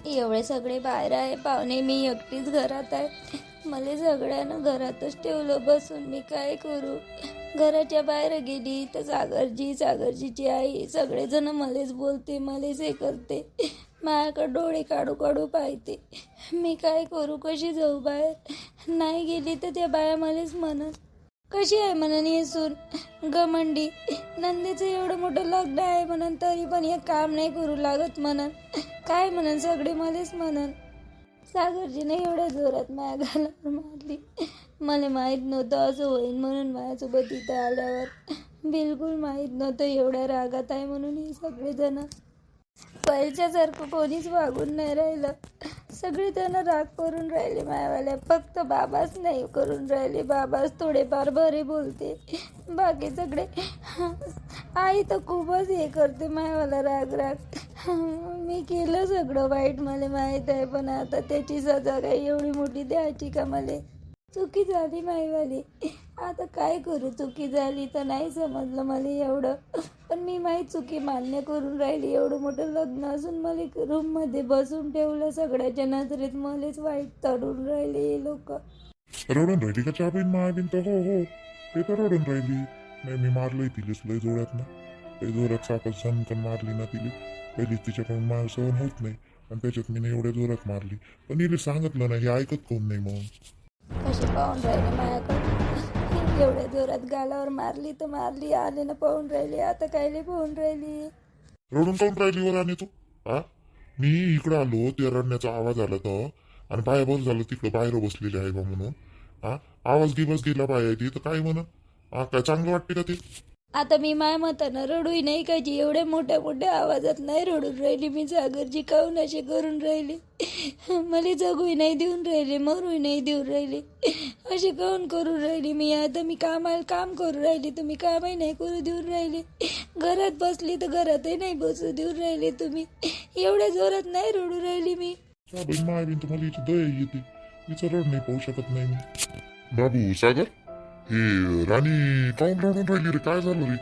एवढे सगळे बाहेर आहे पाहुणे, मी एकटीच घरात आहे. मला सगळ्यांना घरातच ठेवलं बसून. मी काय करू? घराच्या बाहेर गेली तर सागरजीची आई सगळेजण मलाच बोलते, मलाच हे करते. माझ्याकडे डोळे काढू काढू पाहते. मी काय करू? कशी जाऊ बाहेर? नाही गेली तर त्या बाया मलाच म्हणत, कशी आहे म्हणून हे सून घमंडी. नंदेचं एवढं मोठं लग्न आहे म्हणून तरी पण एक काम नाही करू लागत म्हणून. काय म्हणून सगळे मलाच म्हणून. सागरजीने एवढ्या जोरात माझ्या गालावर मारली. मला माहीत नव्हतं असं होईल म्हणून. माझ्यासोबत इथं आल्यावर बिलकुल माहीत नव्हतं एवढ्या रागात आहे म्हणून. हे सगळेजण पहिल्यासारखं कोणीच वागून नाही राहिलं. सगळेजण राग करून राहिले मायावाल्या. फक्त बाबाच नाही करून राहिले. बाबाच थोडेफार बरे बोलते, बाकी सगळे. आई तर खूपच हे करते मायावाला राग. मी केलं सगळं वाईट, मला माहीत आहे. पण आता त्याची सजा काही एवढी मोठी द्यायची का? मला चुकी झाली माईवाली. आता काय करू? चुकी झाली तर नाही समजलं मला एवढं, पण मी माझी चुकी मान्य करून राहिली. एवढं मोठं लग्न असून मला रूममध्ये बसून ठेवलं. सगळ्याच्या नजरेत मलाच वाईट तडून राहिले हे लोक. रडून राहिली का चहाबीन महाबीन? तर हो ते तर रडून राहिली. नाही मी मारलंय तिलेच लय जोरात ना, लय जोरात साखर झनकन मारली ना तिला. पहिलीच तिच्याकडून मार सहन होत नाही आणि त्याच्यात मी एवढ्या जोरात मारली. पण हिला सांगितलं नाही, हे ऐकत कोण नाही. मग कशी पाहून राहिले माझ्याकडे? एवढ्या जोरात गालावर मारली तर मारली, आले ना पाहून राहिली. आता कायले पाहून राहिली? रडून काऊन राहिली वर? आणि तू मी इकडं आलो, त्या रडण्याचा आवाज आला तर, आणि बाया बंद झालं तिकडं बाहेर बसलेले आहे बा म्हणून. आवाज गिवाज गेला बाया ती तर काय म्हणून? काय चांगलं वाटते का ते? आता मी माय मतानं रडूही नाही कायची. एवढ्या मोठ्या मोठ्या आवाजात नाही रडून राहिली मी. सागरजी काऊन असे करून राहिले? मला जगूही नाही देऊन राहिले, मरूही नाही देऊन राहिले. असे काऊन करून राहिली मी? आता मी काम करू राहिली, तुम्ही कामही नाही करू देऊन राहिले. घरात बसली तर घरातही नाही बसू देऊन राहिले तुम्ही. एवढ्या जोरात नाही रडू राहिली मी. मायबीन तुम्हाला हिची दया येते, हिचं रड नाही पाहू शकत नाही मी. बाबू सागर, हे राणी काऊन रडून राहिली रे? काय झालं रे?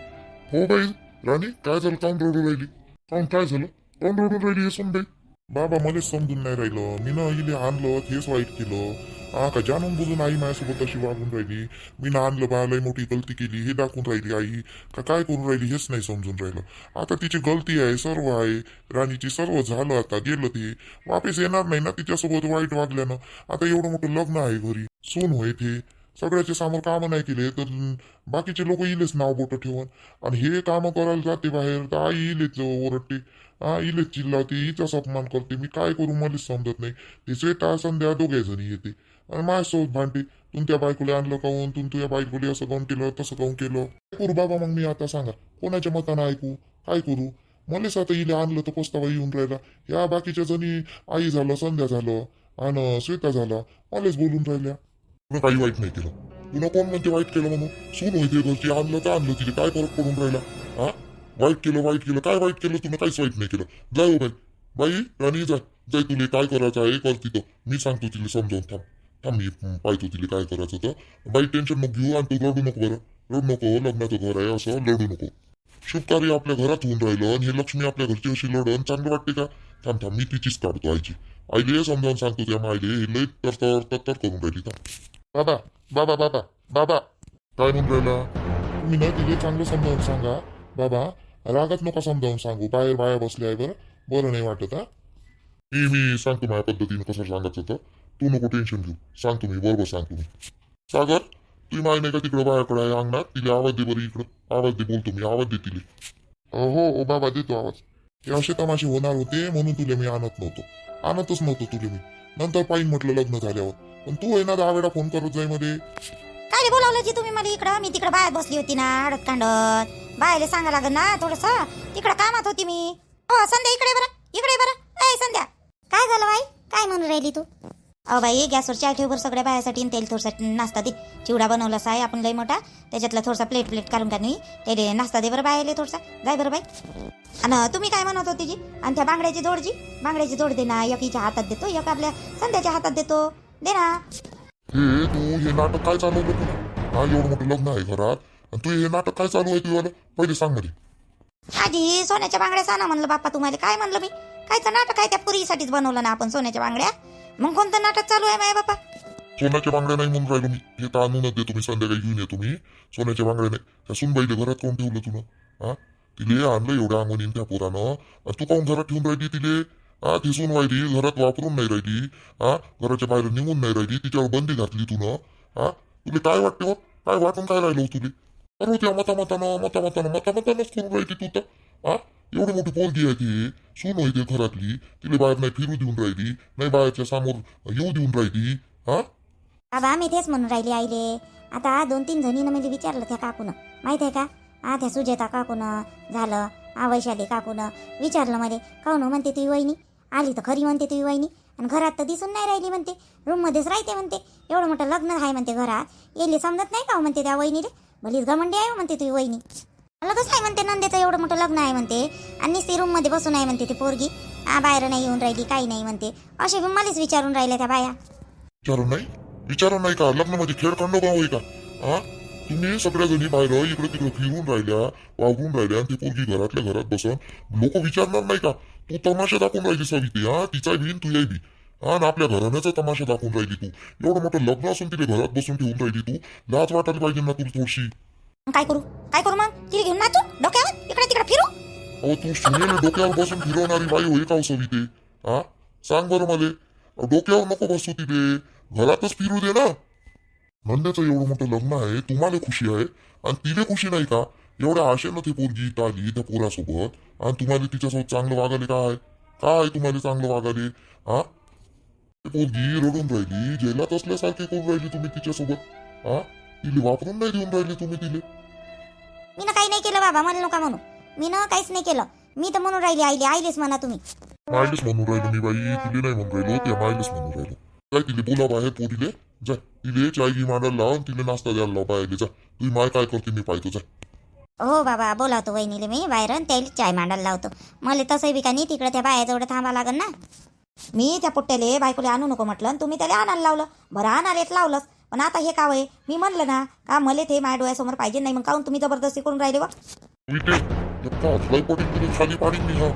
हो बाई राणी, काय झालं? काऊन रडून राहिली? काय झालं? काऊन रडून राहिली हे समजाई? बाबा मलाच समजून नाही राहिलं. मी ना इले आणलं, हेच वाईट केलं. का जाणून बुजून आई माझ्यासोबत अशी वागून राहिली. मी ना आणलं बा, लय मोठी गलती केली हे दाखवून राहिली आई, का काय करून राहिली हेच नाही समजून राहिलं. आता तिची गलती आहे, सर्व आहे. राणीची सर्व झालं, आता गेलं ते वापस येणार नाही ना तिच्यासोबत वाईट वागल्यानं. आता एवढं मोठं लग्न आहे घरी, सून होय ते. सगळ्याच्या समोर कामं नाही केले तर बाकीचे लोक इलेच नाव बोट ठेवून. आणि हे कामं करायला जाते बाहेर तर आई इलेच ओरडते, इलेच चिल्लावते, हिचाच अपमान करते. मी काय करू मलाच समजत नाही. ते श्वेता संध्या दोघे जणी येते आणि माझ्यासोबत भांडते. तू त्या बायकोला आणलं काऊन? तू तुझ्या बायकोला असं काऊन केलं, तसं काऊन केलं? काय करू बाबा मग मी? आता सांगा कोणाच्या मतानं ऐकू? काय करू? मलाच आता इले आणलं तर पस्तावा येऊन राहिला. या बाकीच्या जणी आई झालं, संध्या झालं आणि श्वेता झाला, मलाच बोलून राहिल्या. तुला काही वाईट नाही केलं. तुला कोण म्हणते वाईट केलं म्हणून? सून होते घरची, आणलं तर आणलं तिथे, काय फरक पडून राहिला? वाईट केलं काय वाईट केलं? तुला काहीच वाईट नाही केलं. जाय हो बाई राणी, जाय तुला काय करायचं आहे कर तिथं. मी सांगतो तिला समजावून. थांब मी पाहतो तिला काय करायचं तर. बाई टेन्शन नको घेऊ आणि तू रडू नको बरं. रडू नको, लग्नाचं घर आहे असं लढू नको. शुभकार्य आपल्या घरात होऊन राहिलं आणि हे लक्ष्मी आपल्या घरची अशी लढण चांगलं वाटते का? थांब मी तिचीच काढतो आईची. आईले समजावून सांगतो त्या मायले, हे लय तर करून राहिली का? बाबा बाबा बाबा बाबा काय म्हणून राहिला? तुम्ही ना तिथे चांगलं समजावून सांगा बाबा. रागात नका समजावून सांगू. बाहेर बाया बसल्या आहे बरं नाही वाटत. मी सांगतो माझ्या पद्धतीने कसं सांगायचं तर. तू नको टेन्शन घेऊ, सांगतो मी बरोबर सांगतो मी. सागर तुम्ही माय नाही का तिकडं बायाकडे आहे अंगणात? तिला आवाज दे बरं इकडं. आवाज दे, बोलतो मी, आवाज दे तिले. हो बाबा देतो आवाज. हे असे तमाशे होणार होते म्हणून तुला मी आणतच नव्हतो तुला मी. नंतर पाहिन म्हटलं लग्न झाल्यावर. पण तू आहे ना 10 वेळा फोन करत जाई मध्ये. काय बोलावलं जी तुम्ही मला इकडं? मी तिकडं बाहेर बसली होती ना हडत कांडत. बाहेर सांगा लागल ना थोडस, तिकडं कामात होती मी. हो संध्या इकडे बरं. ए संध्या, काय झालं बाई? काय म्हणून राहिली तू? बाई गॅसवर चाय ठेव बरं सगळ्या बायासाठी. तेल थोडसा नाश्ता दे. चिवडा बनवलाच आहे आपण लय मोठा, त्याच्यातला थोडासा प्लेट काढून काढणी त्याला नाश्ता दे बरं बायले थोडसा. जाय बरं बाई. आणि तुम्ही काय म्हणत होती जी? आणि त्या बांगड्याची जोड दे ना. एक हिच्या हातात देतो, एक आपल्या संध्याच्या हातात देतो. दे ना. हे नाटक काय चालवलं तुला? एवढं मोठं लग्न आहे घरात आणि तू हे नाटक काय चालू आहे तुला? पहिले सांग मध्ये. आजी सोन्याच्या बांगड्या सांगा म्हणलं बाप्पा तुम्हाला. काय म्हणलं मी? कायचं नाटक आहे? त्या पुरीसाठीच बनवलं ना आपण सोन्याच्या बांगड्या. मग कोणतं नाटक चालू आहे माय बापा? सोन्याच्या बांगड्या नाही म्हणून राहिलो मी. हे तर आणूनच दे तुम्ही, संध्याकाळी घेऊन ये तुम्ही. सोन्याच्या बांगड्या नाही. त्या सुनबाईले घरात काऊन ठेवलं तुला? हा, तिले आणलं एवढ्या अंगणीन त्या पोरानं, आणि तू काऊन घरात ठेवून राहिली तिले? हा, ती सून राहिली घरात वापरून नाही राहिली. हा, घराच्या बाहेर निघून नाही राहिली, तिच्यावर बंदी घातली तू ना. हा, तुला काय वाटते हो? काय वाटून काय राहिलो तुले? अरे त्या मतामतानंच करून राहिली तू तर. हा, एवढी मोठी पोरगी आहे ती, सून होती घरातली, तिला बाहेर नाही फिरू देऊन राहिली, नाही बाहेरच्या समोर येऊ देऊन राहिली. हा, बाबा मी तेच म्हणून राहिली आईले. आता 2-3 जणीनं म्हणजे विचारलं त्या काकूनं, माहित आहे का? त्या सुजेता काकूनं झालं, वैशाली काकूनं विचारलं मध्ये, काऊन म्हणते तुझी वहिनी आली तर खरी म्हणते तुझी वहिनी, आणि घरात तर दिसून नाही राहिली म्हणते, रूममध्येच राहते म्हणते. एवढं मोठं लग्न आहे म्हणते घरात, येले समजत नाही का म्हणते त्या वहिनीले? भलीच घमंडी आहे म्हणते तुझी वहिनी. लगच आहे म्हणते नंदेचं एवढं मोठं लग्न आहे म्हणते, आणि नुसती रूममध्ये बसून आहे म्हणते ती पोरगी, बाहेर नाही येऊन राहिली, काही नाही म्हणते. असे मलाच विचारून राहिल्या त्या बाया. विचारून नाही का? लग्नामध्ये खेळ खंडोबा होई का? हा, तुम्ही सगळ्या जणी बाहेर इकडे तिकडे फिरून राहिल्या, वावरून राहिल्या, आणि ती पोरगी घरातल्या घरात बसन लोक विचारणार नाही का? तू तमाशा दाखवून राहिली सविते. हा, तिचा बी तू बी. हा, आणि आपल्या घराण्याचा तमाशा दाखवून राहिली तू. एवढं मोठं लग्न असून तिला घरात बसून ठेवून राहिली तू. लाज वाटायला पाहिजे ना तुला थोडीशी. काय करू मग? तिला घेऊन नाचू डोक्यावर इकडे तिकडे फिरू? अहो, तू सुनेला डोक्यावर बसून फिरवणारी बाई होई का सविते? हा, सांग बरं मला. डोक्यावर नको बसू तिथे, घरातच फिरू दे ना. नंद्याचं एवढं मोठं लग्न आहे, तुम्हाला खुशी आहे आणि तिला खुशी नाही का? एवढ्या आशेनं ती पोरगी इथं आली त्या पोरासोबत, आणि तुम्हाला तिच्यासोबत चांगलं वागाले काय तुम्हाला चांगलं वागाले? हा, ती पोरगी रडून राहिली, जेलात असल्यासारखे करून राहिली तुम्ही तिच्यासोबत. हा, तिला वापरून नाही देऊन राहिली तुम्ही तिले. मी ना काही नाही केलं बाबा, मला नका म्हणू. मी ना काहीच नाही केलं. मी तर म्हणून राहिली आईलेच म्हणा तुम्ही. मायलेच म्हणून राहिलो मी बाई, तिले नाही म्हणून राहिलो, त्या मायलेच म्हणून राहिलो. काय तिले बोला बाहेर पोरीले, जा तिले चाय घी मांडायला लाव, तिले नाश्ता द्यायला लाव बाहेरले. जा तुझी माय काय करते मी पाहतो. जा. हो बाबा, बोलावतो वहिनीले मी बाहेर, त्याला चाय मांडायला लावतो. मला तसंही बी का नाही तिकडे त्या बायाजवळ थांबा लागन ना. मी त्या पुट्ट्याले बायकोले आणू नको म्हटलं, आणि तुम्ही त्याला आणायला लावलं. बरं आणायला लावलंच, पण आता हे काव आहे? मी म्हणलं ना का मला ते माझ्या डोळ्यासमोर पाहिजे नाही, मग काहून तुम्ही जबरदस्ती करून राहिले? खाली पाडी मी. हा,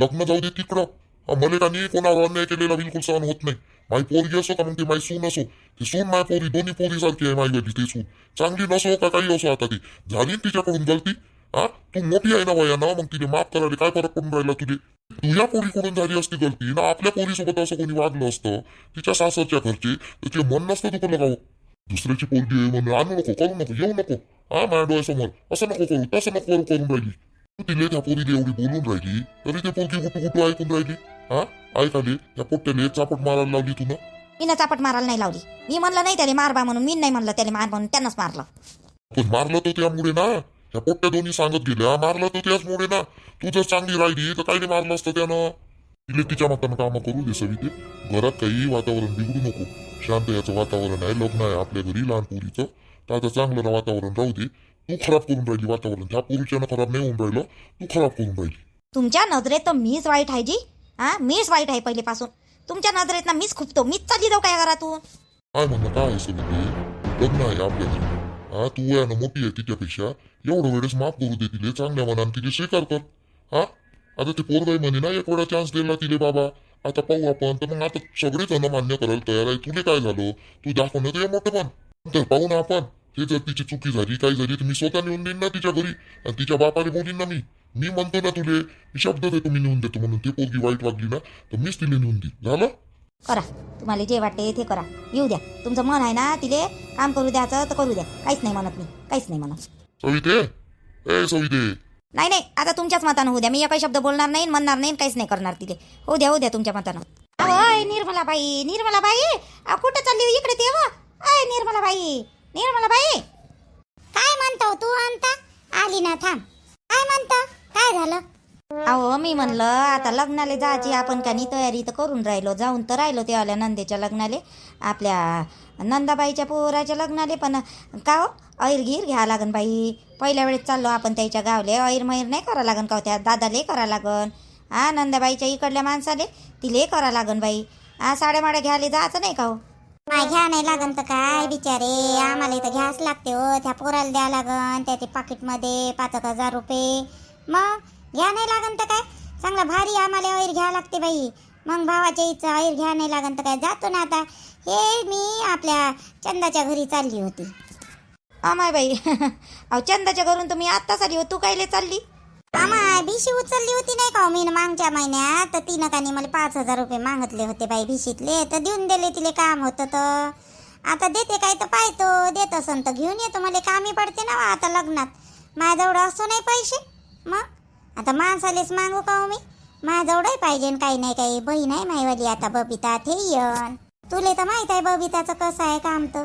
लग्न जाऊ दे तिकडं. मला का नाही कोणावर अन्याय केलेला बिलकुल सहन होत नाही. माई पोरगी असो का मग ती माई सून असो, ती सून माय पोरी दोन्ही पोरी सारखी आहे. माई वाली ती सून चांगली नसो का काही असो, आता ती झाली तिच्याकडून गलती. हा, तू मोठी आहे ना वयानं, मग तिने माफ करायला काय फरक पडून राहिला तुझे? तुझ्या पोरीकडून झाली असती गलती ना, आपल्या पोरीसोबत असं कोणी वागलं असतं तिच्या सासरच्या घरचे, तर ते मन नसतं तुला गाव. दुसऱ्याची पोरगी आहे म्हणून आणू नको, करू नको, येऊ नको. हा, माझ्या डोळ्यासमोर असं नको करू, तसं नको करून राहिली तू. तिले त्या पोरीला एवढी बोलून राहिली तरी ते पोरगी गुटू ऐकून राहिली. हा, ऐकाले त्या पोट्ट्याने चापट मारायला लावली तू ना. मी ना चापट मारायला नाही लावली. मी म्हणलं नाही त्याला मारबा म्हणून, मी नाही म्हणलं त्याला मार म्हणून, त्यांनाच मारलं. पण मारलं तर त्यामुळे ना, त्या पोट्ट्या दोन्ही सांगत गेल्या, मारलं तर त्याचमुळे ना. तू जर चांगली राहिली तर काही मारलं असतं त्यानं. तिले तिच्या मतानं कामं करू दे सविते. घरात काही वातावरण बिघडू नको. शांत याचं वातावरण आहे, लग्न आहे आपल्या घरी लहान पोरीचं, तर आता चांगलं वातावरण राहू दे. तू खराब करून राहिली वातावरण. त्या पोरीच्यानं खराब नाही होऊन राहिलं, तू खराब करून राहिली. तुमच्या नजरेत तर मीच वाईट आहे जी. मीच वाईट आहे पहिलेपासून. तुमच्या नजरेत ना मीच खुपतो, मीच चालली जाऊ काय घरातून. काय म्हणणं काय आहे सविते? लग्न आहे आपल्या घरी. हा, तू वयानं मोठी आहे तिच्यापेक्षा, एवढं वेळेस माफ करू दे तिले, चांगल्या मनानं तिले स्वीकार कर. हा, आता ते पोरगाई म्हणे ना एक वेळा चान्स दिला तिले बाबा, आता पाहू आपण. तर मग आता सगळेच जण मान्य करायला तयार आहे. तुले काय झालं? तू दाखवणं तुझ्या मोठं पण तर पाहू ना आपण. हे जर तिची चुकी झाली काही झाली तर मी स्वतः नेऊन देईन ना तिच्या घरी, आणि तिच्या बापाने बोलीन ना. मी म्हणतो ना तुले, मी शब्द देतो मी नेऊन देतो म्हणून. ते पोरगी वाईट वागली ना तर मीच तिला नेऊन देईन. झालं? करा तुम्हाला जे वाटते ते करा, येऊ द्या. तुमचं मन आहे ना तिले काम करू द्याचं तर करू द्या. काहीच नाही म्हणत मी, काहीच नाही म्हणत. सविते, ए सविते. नाही आता तुमच्याच मतानं होऊ द्या. मी काही शब्द बोलणार नाही, म्हणणार नाही, काहीच नाही करणार तिले. होऊ द्या तुमच्या मतानं. अय निर्मलाबाई कुठं चालली? इकडे ते अय निर्मलाबाई काय म्हणतो तू? अंता आली ना, थांब. काय म्हणतो? काय झालं? अहो मी म्हणलं आता लग्नाला जायची आपण का नाही तयारी तर करून राहिलो, जाऊन तर राहिलो ते आल्या नंदेच्या लग्नाले, आपल्या नंदाबाईच्या पोराच्या लग्नाले. पण का हो ऐरगीर घ्या लागन बाई. पहिल्या वेळेस चाललो आपण त्याच्या गावले, ऐर मैर नाही करा लागन का? त्या दादाले करा लागन. नंदाबाईच्या इकडल्या माणसाले तिले करा लागन बाई. साड्या माड्या घ्यायला जायचं नाही का हो? नाही घ्या नाही लागन तर काय बिचारे, आम्हाला इथं घ्यास लागते हो. त्या पोराला द्या लागन त्याच्या पाकिटमध्ये 5,000 रुपये. मग घ्या नाही लागन तर काय, चांगला भारी आम्हाला ऐर घ्यावं लागते बाई. मग भावाच्या इथं ऐर घ्या नाही लागन तर काय जातो ना आता. हे मी आपल्या चंदाच्या घरी चालली होती. आमाय बाई अहो चंदाच्या घरून तर मी आत्ताच आली हो, तू कायले चालली? आम्हा भिशी उचलली होती नाही का मी मागच्या महिन्यात, तर तिनं कानी मला 5,000 रुपये मागितले होते बाई भिशीतले, तर देऊन दिले. तिले काम होतं तर आता देते काय तर पाहतो. देत असन तर घेऊन येतो. मला कामी पडते ना आता लग्नात. माझ्याजवळ असतो नाही पैसे. मग आता माणसालेच मागू का हो मी? माझ्याजवळही पाहिजे काही नाही काही. बहीण आहे माईवाली आता बबिता, ते येन. तुले तर माहीत आहे बबिताचं कसं आहे काम तर.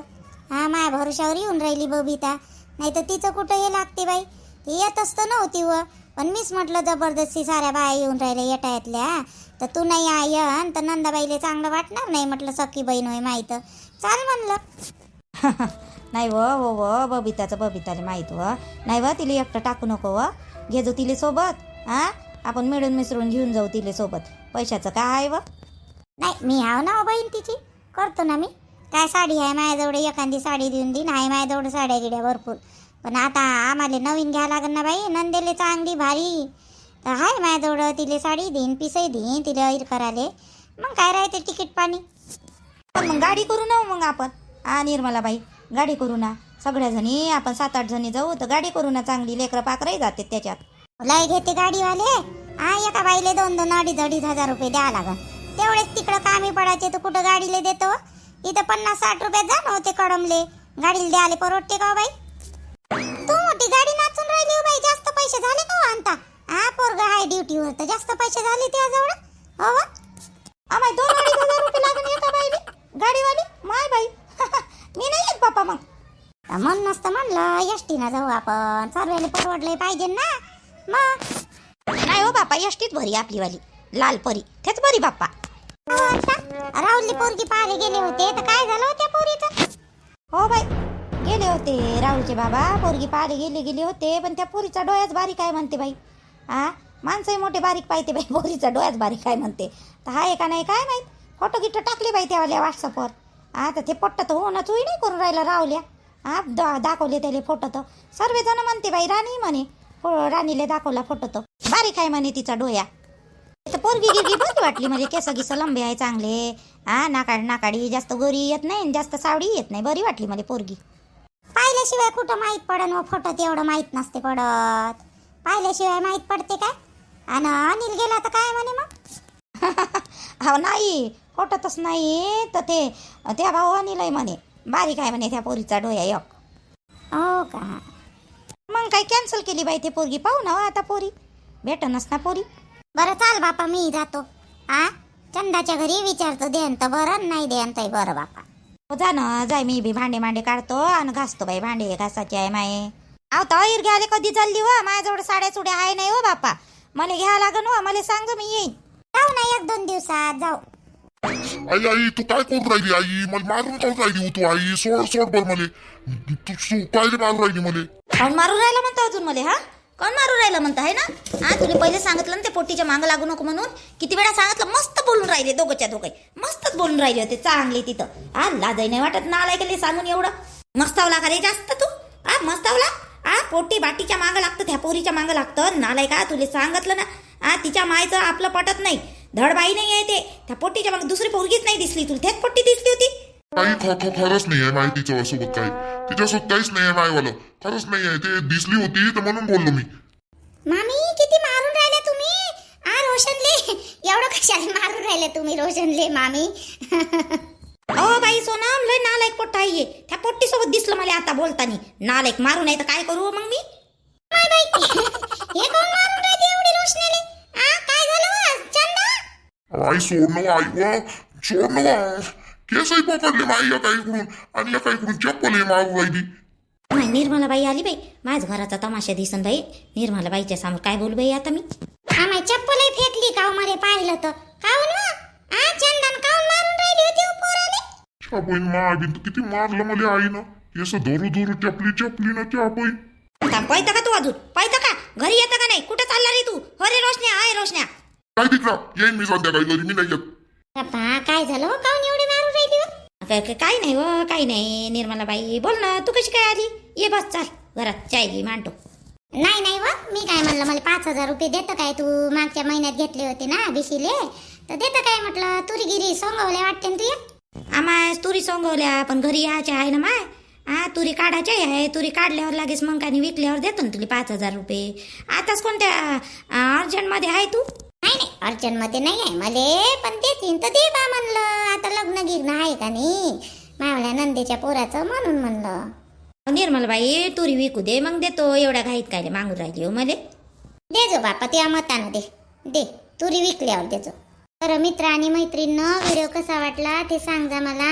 हा माया भरोशावर येऊन राहिली बबिता. नाही तर तिचं कुठं हे लागते बाई. ती येतच तर नव्हती व, पण मीच म्हटलं जबरदस्ती साऱ्या बाया येऊन राहिल्या येटायतल्या, तर तू नाही आयन तर नंदाबाईले चांगलं वाटणार नाही. म्हटलं सखी बहीण होय माहीत, चाल म्हणलं. नाही व बबिताला माहीत व. नाही व तिला एकटं टाकू नको व, घे जो तिले सोबत. हा आपण मिळून मिसळून घेऊन जाऊ तिले सोबत. पैशाचं काय आहे व? नाही मी हाव ना हो बहीण तिची, करतो ना मी. काय साडी आहे माझ्याजवळ, एखादी साडी देऊन देईन. आहे माझ्याजवळ साड्या गिड्या भरपूर. पण आता आम्हाला नवीन घ्या लागेल ना बाई. नंदेले चांगली भारी तर आहे माझ्याजवळ. तिले साडी देईन, पिसही देईन तिला ऐर कराले. मग काय राहते तिकीट पाणी. पण मग गाडी करू ना मग आपण. निर्मला बाई गाडी करू ना सगळ्या जणी. आपण 7-8 जणी जाऊ तर गाडी करू ना चांगली. लेकरं पाकरही जाते त्याच्यात. लय घेते गाडीवाले. एका बाईले 2-2, 2.5 हजार रुपये द्यावं लागल. तेवढेच तिकडं कामी पडायचे तर कुठं गाडीले देतो. इथं 50-60 रुपयात जाणं होते कडमले. गाडीला द्याले परवडते का बाई? तू मोठी गाडी नाचून राहिली हो बाई. जास्त पैसे झाले का हो आणता? पोरगा हाय ड्युटीवर तर जास्त पैसे झाले त्याजवळ. हो आम्हाला 2-2.5 हजार रुपये लागून एका बाईले गाडीवाली. माय बाई मी नाही येत बापा मग. मन नसतं म्हणलं एसटीनं जाऊ आपण. सर्वेले परवडले पाहिजे ना मग. नाही हो बापा एसटीत भरी आपलीवाली लाल परी तेच बरी बाप्पा. राहुलली पोरगी पाहायला गेले होते तर काय झालं त्या पोरीचं? हो बाई गेले होते राहुलचे बाबा. पोरगी पाहायला गेले होते. पण त्या पोरीचा डोळ्याच बारीक आहे म्हणते बाई. माणसंही मोठे बारीक पाहिजे बाई. पोरीचा डोळ्याच बारीक आहे म्हणते. तर हाय का नाही काय माहीत. फोटो गिटो टाकले बाई त्यावाल्या व्हॉट्सअपवर. तर ते पट्ट तर होणं चुई नाही करून राहिला राहुल्या. दाखवले त्याले फोटो तर सर्वजण म्हणते बाई. राणी म्हणे राणीले दाखवला फोटो तर बारीक आहे म्हणे तिचा डोळ्या. तर पोरगी गिरगी बरी वाटली म्हणजे. केस गिस लंबे आहे चांगले. नाकाडी जास्त गोरी येत नाही जास्त सावडी येत नाही. बरी वाटली मला पोरगी. पाहिल्याशिवाय कुठं माहीत पडन व फोटो एवढं माहीत नसते पडत. पाहिल्याशिवाय माहीत पडते काय? आणि अनिल गेला तर काय म्हणे मग? हो नाही फोटोतच नाही तर ते त्या भाऊ अनिलही म्हणे बारीक आहे म्हणे त्या पोरीचा डोळ्या एक. हो का? मग काय कॅन्सल केली बाई ते पोरगी. पाहू ना आता पोरी भेटनच ना पोरी. बरं चाल बापा मी जातो. चंदाच्या घरी विचारतो देन तर बरं, नाही देन तर बरं बापा. हो जा ना जाय. मी बी भांडे काढतो आणि घासतो बाई. भांडे घासायचे आहे माये. अहो तर घ्यायला कधी चालली व? माझ्याजवळ साड्या चुड्या आहे नाही हो बापा. मला घ्यावं लागन व. मला सांग मी येईन. जाऊ ना 1-2 दिवसात जाऊ. आई तू काय करून राहिली आई? मला मारून काऊन राहिली हो तू आई? सोड बर मले. तू काय रे मारून राहिली मले? कोण मारून राहिला म्हणतो अजून मला? कोण मारून राहिलं म्हणतं आहे ना? तुला पहिले सांगितलं ना ते पोटीच्या मागं लागू नको म्हणून. किती वेळा सांगितलं. मस्त बोलून राहिले दोघंच्या दोघे. मस्तच बोलून राहिले होते चांगले तिथं. लाजही नाही वाटत नालाय गेले सांगून एवढं. मस्तावला का रे जास्त तू? मस्तावला. पोटी बाटीच्या मागं लागतं. त्या पोरीच्या मागं लागतं. नालाय का तुला सांगितलं ना. तिच्या मायचं आपलं पटत नाही. धडबाई नाही आहे ते. त्या पोटीच्या मागं दुसरी पोरगीच नाही दिसली तुला. तेच पोटी दिसली होती. काही खरंच नाही आहे माहिती तिच्यासोबत. काय तिच्यासोबत काहीच नाही आहे मायवालं. खरंच नाही आहे. ते दिसली होती तर म्हणून बोललो मी. मामी किती मारून राहिले तुम्ही? रोशनले एवढं कशाला मारून राहिले तुम्ही रोशनले मामी? अहो बाई सोनम लय नालायक पोट्टा आहे. त्या पोट्टी सोबत दिसलं मला आता बोलतानी. नालायक मारू नाही तर काय करू मग मी? हे कोण मारून राहिले एवढी रोशनीले? काय झालं चंदा? आई सोडणं आई व सोडणं. केसही पकडले माई एकाईकडून आणि एकाईकडून चप्पल हे मागू राहिली. निर्मलाबाई आली बाई. माझ्या घराचा तमाशा दिसन बाई. निर्मलाबाईच्या समोर काय बोलू बाई आता मी? आम्ही चप्पलही फेकली का मला पाहिलं तर? काऊन वा? चंदन काऊन मारून राहिली होती पोराले? चापोईन मागीन तर किती मारलं मला आईनं. केस धरू चपली ना चापोईन. पाहता का तू अजून? पाहता का? घरी येतं का नाही? कुठं चालला रे तू? अरे रोशन्या आहे रोशन्या. काय तिकडं येईन मी संध्याकाळी घरी. मी नाही येत. बापा काय झालं हो? काऊन एवढी मारून राहिली हो? काही नाही व काही नाही. निर्मलाबाई बोल ना. तू कशी काय आली? ये बस चाल घरात चाय घे मांडतो. नाही नाही व मी काय म्हणलं मला 5,000 रुपये देतं काय तू मागच्या महिन्यात घेतले होते ना बिशीले तर देतं काय म्हटलं तुरीगिरी सोंगवल्या वाटते ना तुया आमाय तुरी सोंगवल्या पण घरी यायच्या आहे ना माय हा तुरी काढायच्या आहे तुरी काढल्यावर लागेच मग काही विकल्यावर देतो ना तुला 5,000 रुपये आताच कोणत्या अर्जंटमध्ये आहे तू नाही नाही अर्जंटमध्ये नाही आहे मले पण देतीन तर दे बा म्हणलं आता लग्न गिग्न आहे का नाही मावल्या नंदेच्या पोराचं म्हणून म्हणलं निर्मलबाई तुरी विकू दे मग देतो एवढ्या घाईत काय मागू राहिली हो मले दे जो बापा त्या मतानं दे तुरी विकल्यावर देजो तर मित्र आणि मैत्रींनो व्हिडिओ कसा वाटला ते सांगा मला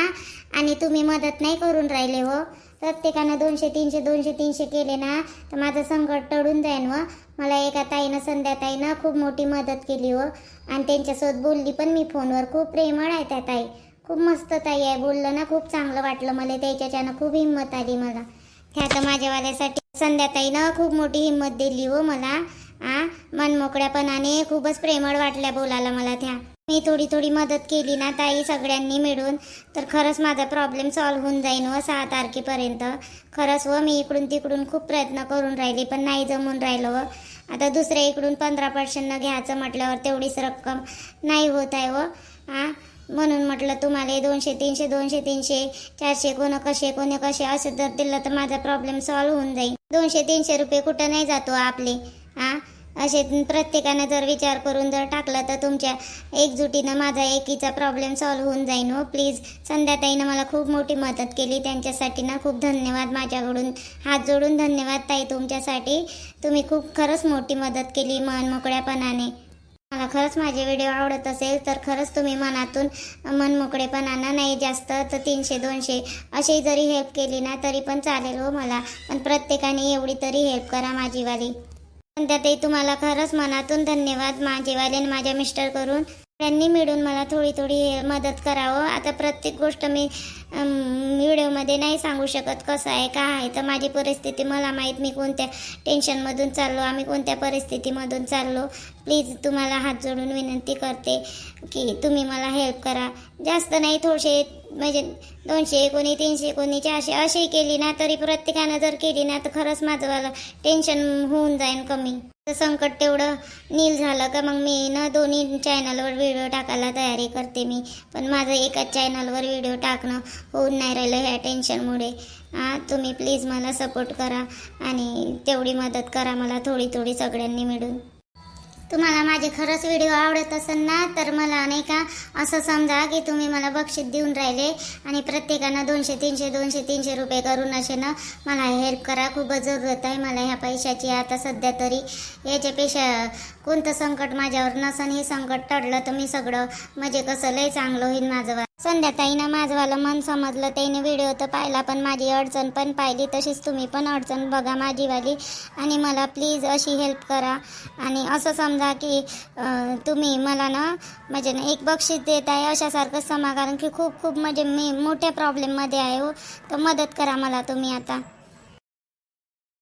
आणि तुम्ही मदत नाही करून राहिले हो प्रत्येकानं 200-300 केले ना तर माझं संकट टळून जाईन व मला एका ताईनं संध्याताईनं खूप मोठी मदत केली हो आणि त्यांच्यासोबत बोलली पण मी फोनवर खूप प्रेमळ आहे त्या ताई खूप मस्त ताई आहे बोललं ना खूप चांगलं वाटलं मला त्याच्याच्यानं खूप हिंमत आली मला त्या तर माझ्यावाल्यासाठी संध्याताईनं खूप मोठी हिंमत दिली हो मला मनमोकळ्यापणाने खूपच प्रेमळ वाटल्या बोलायला मला त्या मी थोडी मदत केली ना ताई सगळ्यांनी मिळून तर खरंच माझा प्रॉब्लेम सॉल्व्ह होऊन जाईन व 6 तारखेपर्यंत खरंच व मी इकडून तिकडून खूप प्रयत्न करून राहिली पण नाही जमून राहिलं व आता दुसऱ्या इकडून 15% घ्यायचं म्हटल्यावर तेवढीच रक्कम नाही होत आहे व म्हणून म्हटलं तुम्हाला 200-300 400 कोणी कसे असं जर दिलं तर माझा प्रॉब्लेम सॉल्व्ह होऊन जाईल 200-300 रुपये कुठं नाही जातो आपले असे प्रत्येकानं जर विचार करून जर टाकलं तर तुमच्या एकजुटीनं माझा एकीचा प्रॉब्लेम सॉल्व्ह होऊन जाईन हो प्लीज संध्याताईनं मला खूप मोठी मदत केली त्यांच्यासाठी ना खूप धन्यवाद माझ्याकडून हात जोडून धन्यवाद ताई तुमच्यासाठी तुम्ही खूप खरंच मोठी मदत केली मन मोकळ्यापणाने मला खरंच माझे व्हिडिओ आवडत असेल तर खरंच तुम्ही मनातून मनमोकळेपणानं नाही जास्त तर 300-200 अशी जरी हेल्प केली ना तरी पण चालेल हो मला पण प्रत्येकाने एवढी तरी हेल्प करा माझीवाली त्यातही तुम्हाला खरंच मनातून धन्यवाद माझेवाले माझ्या मिस्टर करून त्यांनी मिळून मला थोडी मदत करावं आता प्रत्येक गोष्ट मी व्हिडिओमध्ये नाही सांगू शकत कसं आहे काय आहे तर माझी परिस्थिती मला माहीत मी कोणत्या टेन्शनमधून चाललो आम्ही कोणत्या परिस्थितीमधून चाललो प्लीज तुम्हाला हात जोडून विनंती करते की तुम्ही मला हेल्प करा जास्त नाही थोडेसे म्हणजे 200 कोणी 300 कोणी 400 अशी केली ना तरी प्रत्येकानं जर केली ना तर खरंच माझं मला टेन्शन होऊन जाईन कमी तर संकट तेवढं नील झालं का मग मी ना दोन्ही चॅनलवर व्हिडिओ टाकायला तयारी करते मी पण माझं एकाच चॅनलवर व्हिडिओ टाकणं होऊन नाही राहिलं ह्या टेन्शनमुळे तुम्ही प्लीज मला सपोर्ट करा आणि तेवढी मदत करा मला थोडी सगळ्यांनी मिळून तुम्हाला माझे खरंच व्हिडिओ आवडत असेल ना तर मला नाही का असं समजा की तुम्ही मला बक्षीस देऊन राहिले आणि प्रत्येकानं 200-300 रुपये करून असे ना मला हेल्प करा खूपच जरूरत आहे मला ह्या पैशाची आता सध्या तरी याच्यापेक्षा कोणतं संकट माझ्यावर नसन हे संकट टळलं तर मी सगळं म्हणजे कसं लय चांगलं होईल माझं संध्याताईनं माझंवालं मन समजलं त्याने व्हिडिओ तर पाहिला पण माझी अडचण पण पाहिली तशीच तुम्ही पण अडचण बघा माझीवाली आणि मला प्लीज अशी हेल्प करा आणि असं समजा की तुम्ही मला ना म्हणजे एक बक्षीस देत आहे अशासारखं समा कारण की खूप म्हणजे मी मोठ्या प्रॉब्लेममध्ये आहे हो तर मदत करा मला तुम्ही आता